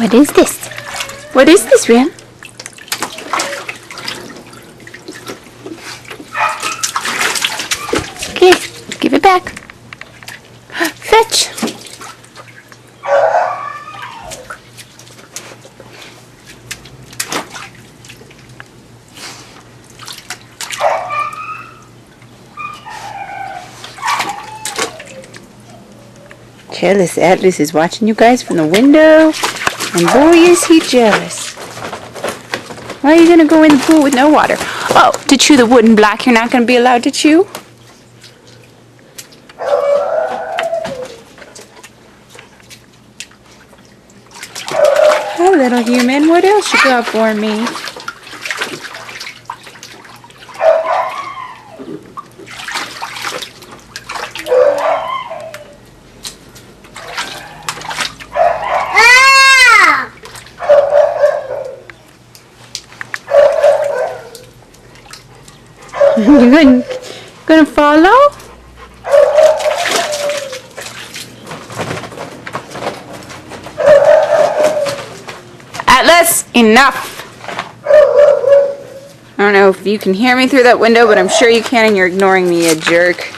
What is this? What is this, Ram? Okay, give it back. Fetch. Jealous Atlas is watching you guys from the window, and boy is he jealous. Why are you going to go in the pool with no water? Oh, to chew the wooden block you're not going to be allowed to chew? Hi, little human. What else you got for me? You gonna follow? Atlas, enough! I don't know if you can hear me through that window, but I'm sure you can, and you're ignoring me, you jerk.